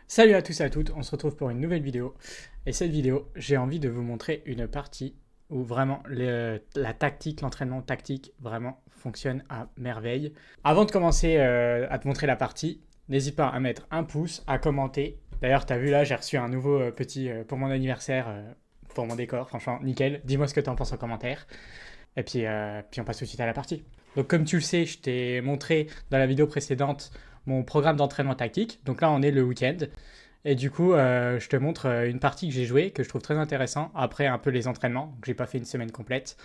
Salut à tous et à toutes, on se retrouve pour une nouvelle vidéo. Et cette vidéo, j'ai envie de vous montrer une partie où vraiment la tactique, l'entraînement tactique vraiment fonctionne à merveille. Avant de commencer à te montrer la partie, n'hésite pas à mettre un pouce, à commenter. D'ailleurs, t'as vu là, j'ai reçu un nouveau petit pour mon anniversaire, pour mon décor, franchement, nickel. Dis-moi ce que t'en penses en commentaire. Et puis on passe tout de suite à la partie. Donc comme tu le sais, je t'ai montré dans la vidéo précédente mon programme d'entraînement tactique. Donc là, on est le week-end. Et du coup, je te montre une partie que j'ai jouée, que je trouve très intéressant, après un peu les entraînements. Donc j'ai pas fait une semaine complète.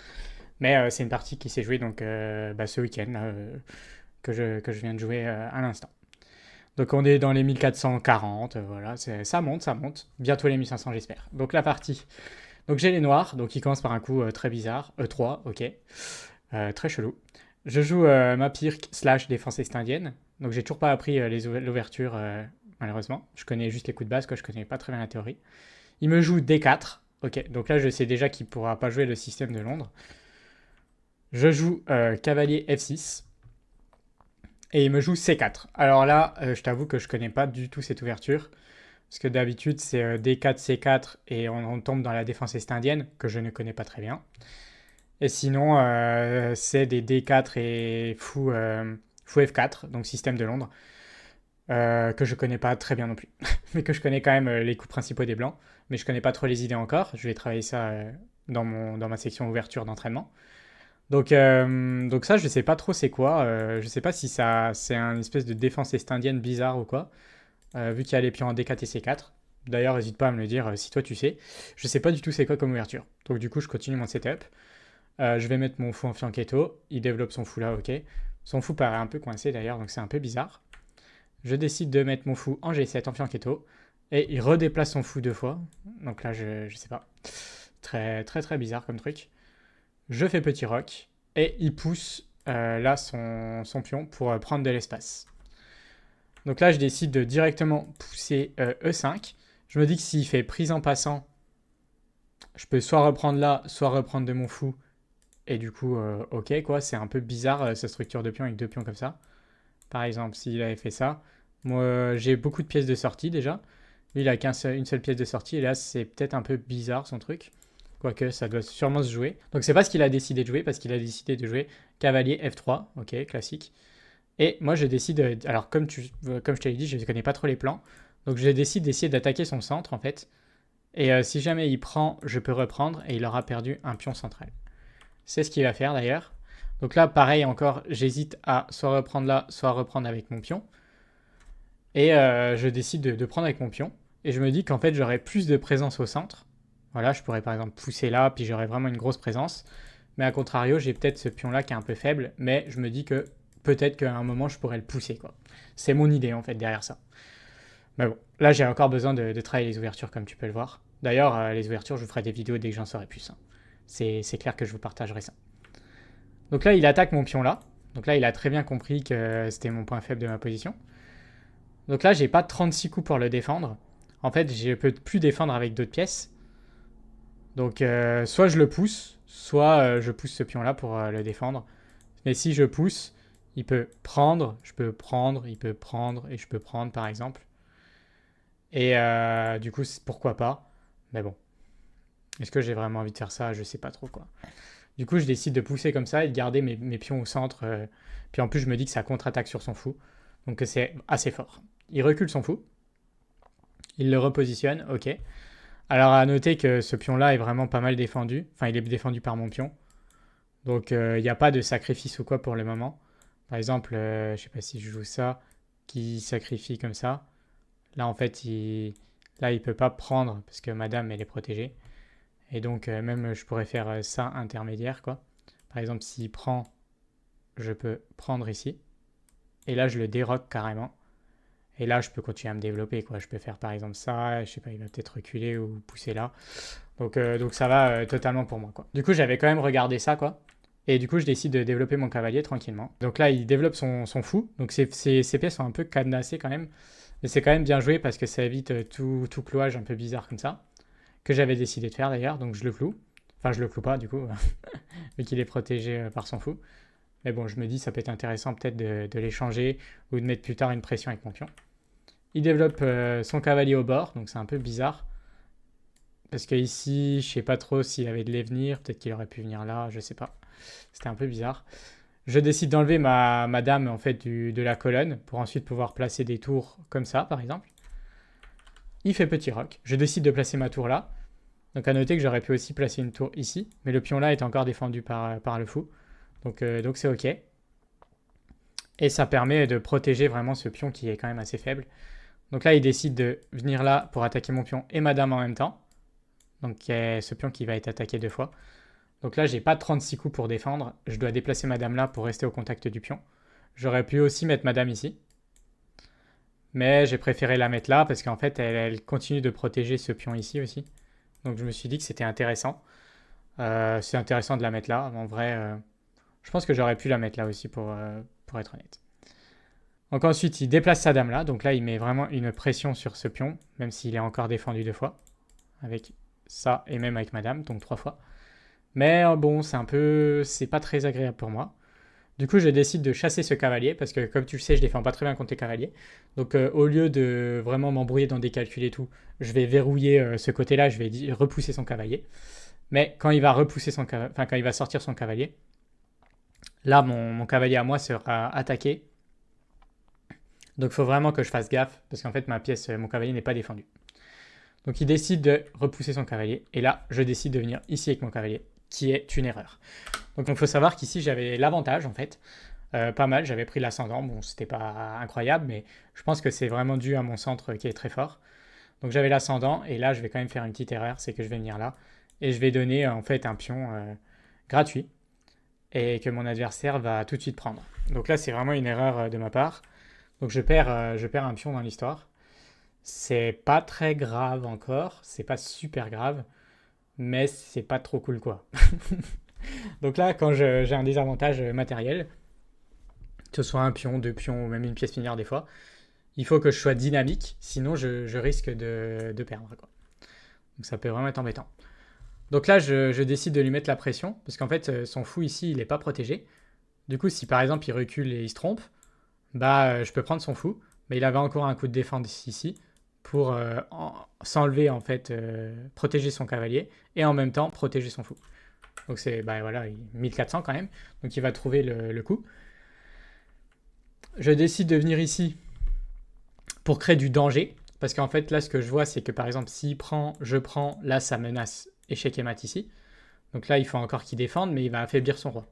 Mais c'est une partie qui s'est jouée donc, ce week-end, que je viens de jouer à l'instant. Donc on est dans les 1440, voilà, ça monte, ça monte. Bientôt les 1500 j'espère. Donc la partie. Donc j'ai les noirs, donc ils commencent par un coup très bizarre. E3, ok. Très chelou. Je joue ma pirque slash défense est-indienne. Donc j'ai toujours pas appris l'ouverture, malheureusement. Je connais juste les coups de base, quoi. Je connais pas très bien la théorie. Il me joue D4. Ok, donc là je sais déjà qu'il pourra pas jouer le système de Londres. Je joue cavalier F6. Et il me joue C4. Alors là, je t'avoue que je connais pas du tout cette ouverture. Parce que d'habitude c'est D4, C4 et on tombe dans la défense est-indienne, que je ne connais pas très bien. Et sinon, c'est des D4 et fou F4, donc système de Londres, que je connais pas très bien non plus. Mais que je connais quand même les coups principaux des blancs. Mais je connais pas trop les idées encore. Je vais travailler ça dans ma section ouverture d'entraînement. Donc ça, je sais pas trop c'est quoi. Je sais pas si ça c'est un espèce de défense est-indienne bizarre ou quoi. Vu qu'il y a les pions en D4 et C4. D'ailleurs, n'hésite pas à me le dire si toi tu sais. Je sais pas du tout c'est quoi comme ouverture. Donc du coup, je continue mon setup. Je vais mettre mon fou en fianchetto. Il développe son fou là, ok. Son fou paraît un peu coincé d'ailleurs, donc c'est un peu bizarre. Je décide de mettre mon fou en G7 en fianchetto. Et il redéplace son fou deux fois. Donc là, je sais pas. Très très très bizarre comme truc. Je fais petit roc. Et il pousse là son pion pour prendre de l'espace. Donc là, je décide de directement pousser E5. Je me dis que s'il fait prise en passant, je peux soit reprendre là, soit reprendre de mon fou. Et du coup, ok, quoi, c'est un peu bizarre sa structure de pion avec deux pions comme ça. Par exemple, s'il avait fait ça, moi j'ai beaucoup de pièces de sortie déjà. Lui, il a une seule pièce de sortie, et là, c'est peut-être un peu bizarre son truc. Quoique, ça doit sûrement se jouer. Donc, c'est pas ce qu'il a décidé de jouer, parce qu'il a décidé de jouer cavalier F3, ok, classique. Et moi, je décide, alors comme je te l'ai dit, je ne connais pas trop les plans. Donc, je décide d'essayer d'attaquer son centre, en fait. Et si jamais il prend, je peux reprendre, et il aura perdu un pion central. C'est ce qu'il va faire d'ailleurs. Donc là, pareil encore, j'hésite à soit reprendre là, soit reprendre avec mon pion. Et je décide de prendre avec mon pion. Et je me dis qu'en fait, j'aurai plus de présence au centre. Voilà, je pourrais par exemple pousser là, puis j'aurai vraiment une grosse présence. Mais à contrario, j'ai peut-être ce pion-là qui est un peu faible, mais je me dis que peut-être qu'à un moment, je pourrais le pousser, quoi. C'est mon idée, en fait, derrière ça. Mais bon, là, j'ai encore besoin de travailler les ouvertures, comme tu peux le voir. D'ailleurs, les ouvertures, je vous ferai des vidéos dès que j'en saurai plus, hein. C'est clair que je vous partagerai ça. Donc là, il attaque mon pion là. Donc là, il a très bien compris que c'était mon point faible de ma position. Donc là, j'ai pas 36 coups pour le défendre. En fait, je peux plus défendre avec d'autres pièces. Donc soit je le pousse, soit je pousse ce pion là pour le défendre. Mais si je pousse, il peut prendre, je peux prendre, il peut prendre et je peux prendre par exemple. Et du coup, pourquoi pas. Mais bon, est-ce que j'ai vraiment envie de faire ça? Je sais pas trop quoi. Du coup, je décide de pousser comme ça et de garder mes pions au centre. Puis en plus, je me dis que ça contre-attaque sur son fou. Donc c'est assez fort. Il recule son fou. Il le repositionne. Ok. Alors à noter que ce pion-là est vraiment pas mal défendu. Enfin, il est défendu par mon pion. Donc il n'y a pas de sacrifice ou quoi pour le moment. Par exemple, je sais pas si je joue ça, qui sacrifie comme ça. Là, en fait, là, il peut pas prendre parce que madame, elle est protégée. Et donc, même, je pourrais faire ça intermédiaire, quoi. Par exemple, s'il prend, je peux prendre ici. Et là, je le déroque carrément. Et là, je peux continuer à me développer, quoi. Je peux faire, par exemple, ça. Je sais pas, il va peut-être reculer ou pousser là. Donc ça va totalement pour moi, quoi. Du coup, j'avais quand même regardé ça, quoi. Et du coup, je décide de développer mon cavalier tranquillement. Donc là, il développe son fou. Donc ces pièces sont un peu cadenassées quand même. Mais c'est quand même bien joué parce que ça évite tout clouage un peu bizarre comme ça. Que j'avais décidé de faire d'ailleurs. Donc je le cloue. Enfin, je le cloue pas du coup, vu qu'il est protégé par son fou. Mais bon, je me dis, ça peut être intéressant peut-être de l'échanger ou de mettre plus tard une pression avec mon pion. Il développe son cavalier au bord, donc c'est un peu bizarre. Parce que ici, je sais pas trop s'il avait de les venir. Peut-être qu'il aurait pu venir là, je sais pas. C'était un peu bizarre. Je décide d'enlever ma dame en fait de la colonne pour ensuite pouvoir placer des tours comme ça, par exemple. Il fait petit roc. Je décide de placer ma tour là. Donc à noter que j'aurais pu aussi placer une tour ici, mais le pion là est encore défendu par le fou. Donc c'est ok. Et ça permet de protéger vraiment ce pion qui est quand même assez faible. Donc là, il décide de venir là pour attaquer mon pion et ma dame en même temps. Donc il y a ce pion qui va être attaqué 2 fois. Donc là, j'ai pas 36 coups pour défendre. Je dois déplacer ma dame là pour rester au contact du pion. J'aurais pu aussi mettre ma dame ici. Mais j'ai préféré la mettre là parce qu'en fait, elle continue de protéger ce pion ici aussi. Donc je me suis dit que c'était intéressant. C'est intéressant de la mettre là. En vrai, je pense que j'aurais pu la mettre là aussi pour être honnête. Donc ensuite, il déplace sa dame là. Donc là, il met vraiment une pression sur ce pion, même s'il est encore défendu 2 fois. Avec ça et même avec ma dame, donc 3 fois. Mais bon, c'est pas très agréable pour moi. Du coup, je décide de chasser ce cavalier parce que, comme tu le sais, je défends pas très bien contre les cavaliers. Donc, au lieu de vraiment m'embrouiller dans des calculs et tout, je vais verrouiller ce côté-là, je vais repousser son cavalier. Mais quand il va quand il va sortir son cavalier, là, mon cavalier à moi sera attaqué. Donc, il faut vraiment que je fasse gaffe parce qu'en fait, mon cavalier n'est pas défendu. Donc, il décide de repousser son cavalier. Et là, je décide de venir ici avec mon cavalier, qui est une erreur. Donc il faut savoir qu'ici j'avais l'avantage en fait, pas mal, j'avais pris l'ascendant, bon c'était pas incroyable mais je pense que c'est vraiment dû à mon centre qui est très fort. Donc j'avais l'ascendant et là je vais quand même faire une petite erreur, c'est que je vais venir là et je vais donner en fait un pion gratuit et que mon adversaire va tout de suite prendre. Donc là c'est vraiment une erreur de ma part. Donc je perds un pion dans l'histoire. C'est pas très grave encore, c'est pas super grave, mais c'est pas trop cool quoi. Donc là, quand j'ai un désavantage matériel, que ce soit un pion, 2 pions ou même une pièce minière des fois, il faut que je sois dynamique, sinon je risque de perdre, quoi. Donc ça peut vraiment être embêtant. Donc là, je décide de lui mettre la pression, parce qu'en fait, son fou ici, il n'est pas protégé. Du coup, si par exemple il recule et il se trompe, bah je peux prendre son fou, mais il avait encore un coup de défense ici pour s'enlever, en fait, protéger son cavalier, et en même temps protéger son fou. Donc c'est, bah voilà, 1400 quand même. Donc il va trouver le coup. Je décide de venir ici pour créer du danger. Parce qu'en fait, là, ce que je vois, c'est que par exemple, s'il prend, je prends, là, ça menace échec et mat ici. Donc là, il faut encore qu'il défende, mais il va affaiblir son roi.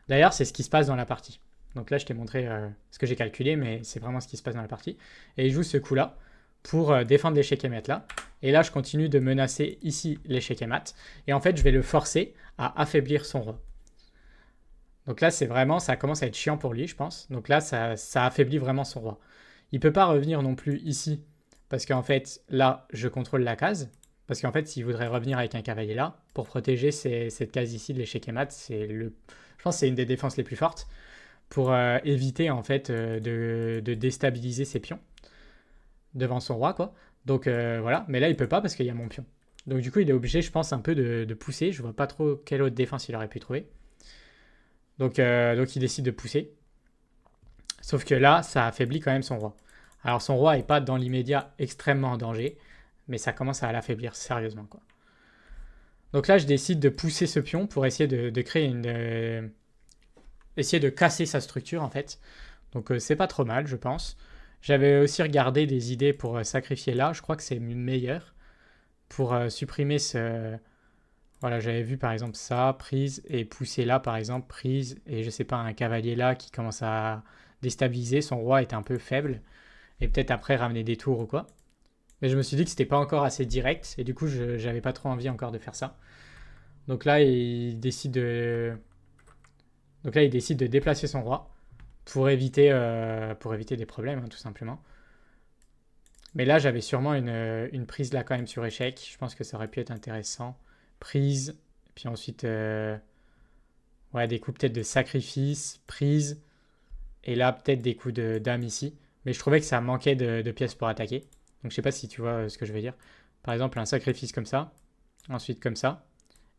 D'ailleurs, c'est ce qui se passe dans la partie. Donc là, je t'ai montré ce que j'ai calculé, mais c'est vraiment ce qui se passe dans la partie. Et il joue ce coup-là pour défendre l'échec et mat là. Et là, je continue de menacer ici l'échec et mat. Et en fait, je vais le forcer à affaiblir son roi. Donc là, c'est vraiment, ça commence à être chiant pour lui, je pense. Donc là, ça affaiblit vraiment son roi. Il peut pas revenir non plus ici, parce qu'en fait, là, je contrôle la case. Parce qu'en fait, s'il voudrait revenir avec un cavalier là, pour protéger cette case ici de l'échec et mat, je pense que c'est une des défenses les plus fortes, pour éviter en fait de déstabiliser ses pions devant son roi, quoi. Donc voilà, mais là, il peut pas parce qu'il y a mon pion. Donc du coup, il est obligé, je pense, un peu de pousser. Je vois pas trop quelle autre défense il aurait pu trouver. Donc il décide de pousser. Sauf que là, ça affaiblit quand même son roi. Alors son roi n'est pas dans l'immédiat extrêmement en danger, mais ça commence à l'affaiblir sérieusement, quoi. Donc là, je décide de pousser ce pion pour essayer de créer essayer de casser sa structure, en fait. Donc c'est pas trop mal, je pense. J'avais aussi regardé des idées pour sacrifier là. Je crois que c'est une meilleure. Pour supprimer ce... Voilà, j'avais vu par exemple ça, prise, et pousser là par exemple, prise, et je sais pas, un cavalier là qui commence à déstabiliser, son roi est un peu faible, et peut-être après ramener des tours ou quoi. Mais je me suis dit que c'était pas encore assez direct, et du coup j'avais pas trop envie encore de faire ça. Donc là il décide de... Donc là il décide de déplacer son roi pour éviter des problèmes, hein, tout simplement. Mais là j'avais sûrement une prise là quand même sur échec, je pense que ça aurait pu être intéressant. Prise, puis ensuite ouais, des coups peut-être de sacrifice, prise, et là peut-être des coups de dame ici. Mais je trouvais que ça manquait de pièces pour attaquer. Donc je sais pas si tu vois ce que je veux dire. Par exemple un sacrifice comme ça, ensuite comme ça,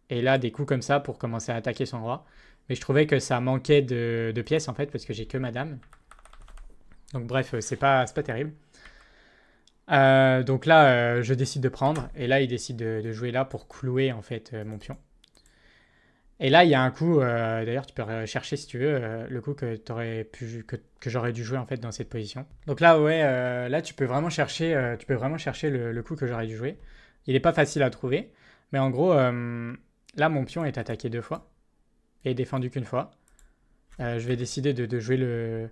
et là des coups comme ça pour commencer à attaquer son roi. Mais je trouvais que ça manquait de pièces en fait parce que j'ai que ma dame. Donc bref, c'est pas terrible. Donc là, je décide de prendre. Et là, il décide de jouer là pour clouer en fait mon pion. Et là, il y a un coup, d'ailleurs, tu peux chercher si tu veux, le coup que, que j'aurais dû jouer en fait dans cette position. Donc là, ouais, là, tu peux vraiment chercher le coup que j'aurais dû jouer. Il n'est pas facile à trouver, mais en gros, là, mon pion est attaqué 2 fois et défendu qu'une fois. Je vais décider de jouer le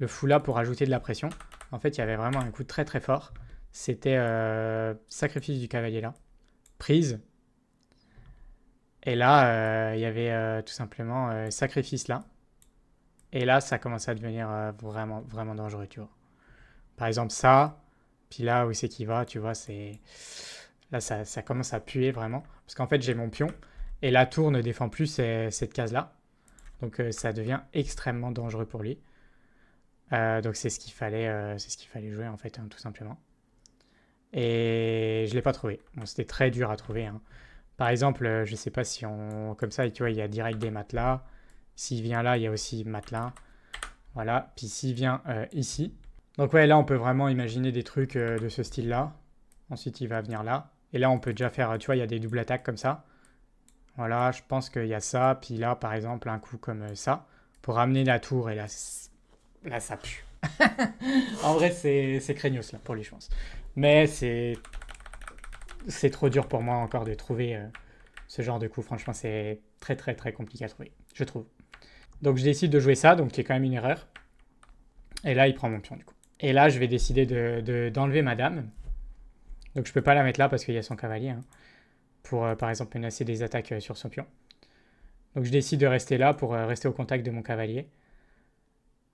fou là pour ajouter de la pression. En fait, il y avait vraiment un coup très très fort. C'était sacrifice du cavalier là, prise. Et là, il y avait tout simplement sacrifice là. Et là, ça commence à devenir vraiment, vraiment dangereux, tu vois. Par exemple, ça, puis là où c'est qu'il va, tu vois, c'est. Là, ça commence à puer vraiment. Parce qu'en fait, j'ai mon pion. Et la tour ne défend plus cette case-là. Donc, ça devient extrêmement dangereux pour lui. Donc, c'est ce qu'il fallait jouer, en fait, hein, tout simplement. Et je ne l'ai pas trouvé. Bon, c'était très dur à trouver, hein. Par exemple, je sais pas si on. Comme ça, tu vois, il y a direct des matelas. S'il vient là, il y a aussi matelas. Voilà. Puis s'il vient ici. Donc, ouais, là, on peut vraiment imaginer des trucs de ce style-là. Ensuite, il va venir là. Et là, on peut déjà faire. Tu vois, il y a des doubles attaques comme ça. Voilà, je pense qu'il y a ça. Puis là, par exemple, un coup comme ça. Pour ramener la tour. Et là, là ça pue. En vrai, c'est craignos, là, pour lui, je pense. Mais c'est trop dur pour moi encore de trouver ce genre de coup. Franchement, c'est très très très compliqué à trouver, je trouve. Donc je décide de jouer ça, donc qui est quand même une erreur. Et là, il prend mon pion du coup. Et là, je vais décider d'enlever ma dame. Donc je peux pas la mettre là parce qu'il y a son cavalier, hein, pour par exemple menacer des attaques sur son pion. Donc je décide de rester là pour rester au contact de mon cavalier.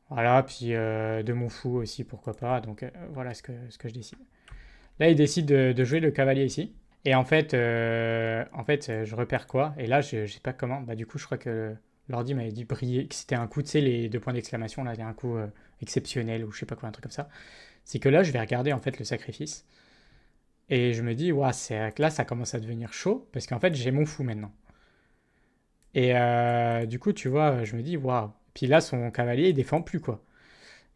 Voilà, puis de mon fou aussi, pourquoi pas. Donc voilà ce que je décide. Là, il décide de jouer le cavalier ici. Et en fait, je repère quoi. Et là, je sais pas comment. Bah, du coup, je crois que l'ordi m'avait dit briller, que c'était un coup, tu sais, les 2 points d'exclamation, là, il y a un coup exceptionnel ou je sais pas quoi, un truc comme ça. C'est que là, je vais regarder en fait le sacrifice. Et je me dis, ouais, là, ça commence à devenir chaud parce qu'en fait, j'ai mon fou maintenant. Et du coup, tu vois, je me dis, waouh. Puis là, son cavalier, il défend plus, quoi.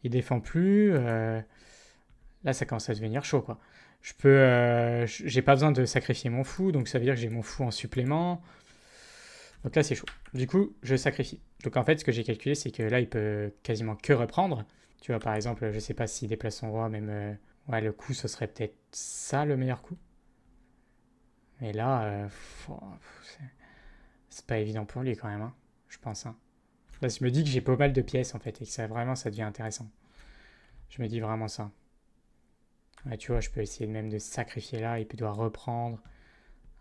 Il défend plus. Là, ça commence à devenir chaud, quoi. J'ai pas besoin de sacrifier mon fou, donc ça veut dire que j'ai mon fou en supplément. Donc là, c'est chaud. Du coup, je sacrifie. Donc en fait, ce que j'ai calculé, c'est que là, il peut quasiment que reprendre. Tu vois, par exemple, je sais pas s'il déplace son roi, même. Ouais, le coup, ce serait peut-être ça le meilleur coup. Mais là, c'est pas évident pour lui quand même, hein, je pense, hein. Là, je me dis que j'ai pas mal de pièces en fait, et que ça vraiment, ça devient intéressant. Je me dis vraiment ça. Ouais, tu vois, je peux essayer même de sacrifier là, il peut devoir reprendre.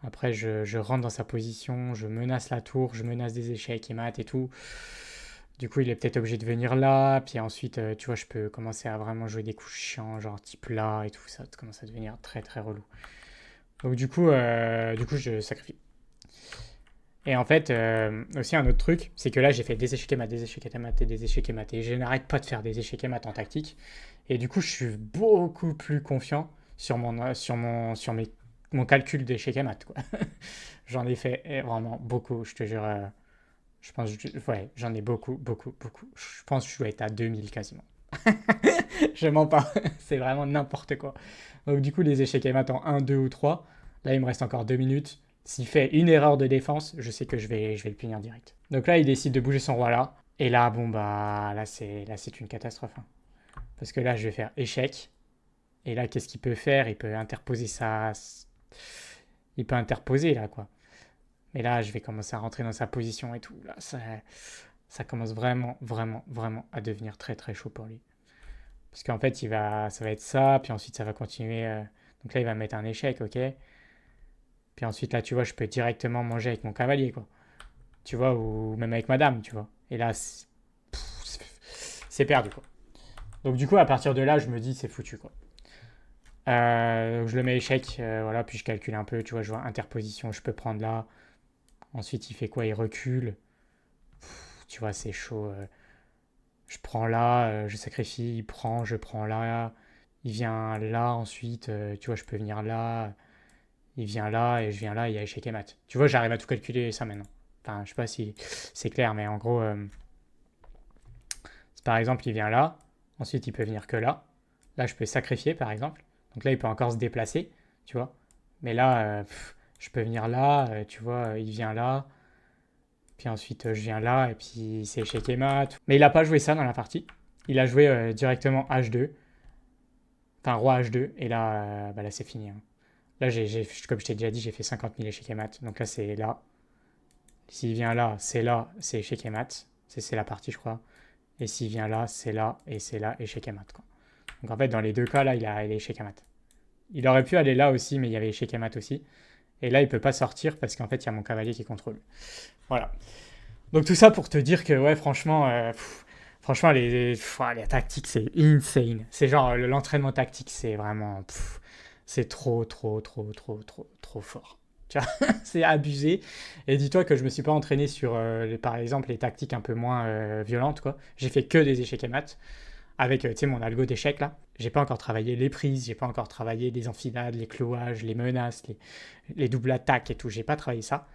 Après, je rentre dans sa position, je menace la tour, je menace des échecs et mat et tout. Du coup, il est peut-être obligé de venir là. Puis ensuite, tu vois, je peux commencer à vraiment jouer des coups chiants, genre type là et tout. Ça commence à devenir très très relou. Donc du coup je sacrifie. Et en fait, aussi un autre truc, c'est que là, j'ai fait des échecs et mat, des échecs et mat et des échecs et mat. Et je n'arrête pas de faire des échecs et mat en tactique. Et du coup, je suis beaucoup plus confiant sur mon calcul d'échecs et mat, quoi. J'en ai fait vraiment beaucoup, je te jure. Je pense, ouais, j'en ai beaucoup, beaucoup, beaucoup. Je pense que je dois être à 2000 quasiment. Je mens pas, c'est vraiment n'importe quoi. Donc du coup, les échecs et mat en 1, 2 ou 3. Là, il me reste encore 2 minutes. S'il fait une erreur de défense, je sais que je vais le punir direct. Donc là, il décide de bouger son roi là. Et là, bon bah, là c'est une catastrophe, hein. Parce que là, je vais faire échec. Et là, qu'est-ce qu'il peut faire? Il peut interposer sa... Il peut interposer là, quoi. Mais là, je vais commencer à rentrer dans sa position et tout. Là, ça commence vraiment, vraiment, vraiment à devenir très, très chaud pour lui. Parce qu'en fait, ça va être ça, puis ensuite, ça va continuer. Donc là, il va mettre un échec, ok. Puis ensuite, là, tu vois, je peux directement manger avec mon cavalier, quoi. Tu vois, ou même avec madame, tu vois. Et là, c'est perdu, quoi. Donc du coup, à partir de là, je me dis, c'est foutu, quoi. Donc je le mets échec, voilà, puis je calcule un peu, tu vois, je vois interposition, je peux prendre là. Ensuite, il fait quoi? Il recule. Tu vois, c'est chaud. Je prends là, je sacrifie, il prend, je prends là. Il vient là ensuite, tu vois, je peux venir là. Il vient là et je viens là, il y a échec et mat. Tu vois, j'arrive à tout calculer ça maintenant. Enfin, je sais pas si c'est clair, mais en gros, par exemple, il vient là. Ensuite, il peut venir que là. Là, je peux sacrifier, par exemple. Donc là, il peut encore se déplacer, tu vois. Mais là, je peux venir là, tu vois, il vient là. Puis ensuite, je viens là, et puis c'est échec et mat. Mais il n'a pas joué ça dans la partie. Il a joué directement H2, enfin roi H2, et là, bah là c'est fini, hein. Là, comme je t'ai déjà dit, j'ai fait 50 000 échecs et mat. Donc là, c'est là. S'il vient là, c'est échec et mat. C'est la partie, je crois. Et s'il vient là, et c'est là, échec et mat, quoi. Donc en fait, dans les deux cas, là, il a échec et mat. Il aurait pu aller là aussi, mais il y avait échec et mat aussi. Et là, il peut pas sortir parce qu'en fait, il y a mon cavalier qui contrôle. Voilà. Donc tout ça pour te dire que, ouais, franchement, franchement les tactiques, c'est insane. C'est genre, l'entraînement tactique, c'est vraiment... c'est trop, trop, trop, trop, trop, trop fort. Tu vois, c'est abusé. Et dis-toi que je me suis pas entraîné sur, par exemple, les tactiques un peu moins violentes, quoi. J'ai fait que des échecs et maths avec, tu sais, mon algo d'échecs, là. J'ai pas encore travaillé les prises, j'ai pas encore travaillé les enfilades, les clouages, les menaces, les doubles attaques et tout. J'ai pas travaillé ça.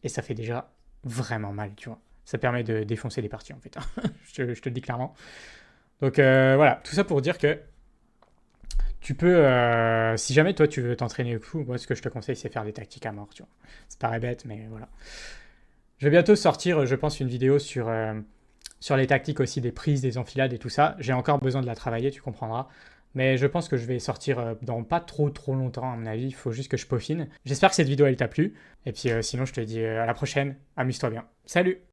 Et ça fait déjà vraiment mal, tu vois. Ça permet de défoncer les parties, en fait. je te le dis clairement. Donc voilà, tout ça pour dire que tu peux, si jamais toi tu veux t'entraîner au coup, moi ce que je te conseille c'est faire des tactiques à mort, tu vois. Ça paraît bête, mais voilà. Je vais bientôt sortir, je pense, une vidéo sur les tactiques aussi des prises, des enfilades et tout ça. J'ai encore besoin de la travailler, tu comprendras. Mais je pense que je vais sortir dans pas trop trop longtemps, à mon avis. Il faut juste que je peaufine. J'espère que cette vidéo elle t'a plu. Et puis sinon, je te dis à la prochaine. Amuse-toi bien. Salut!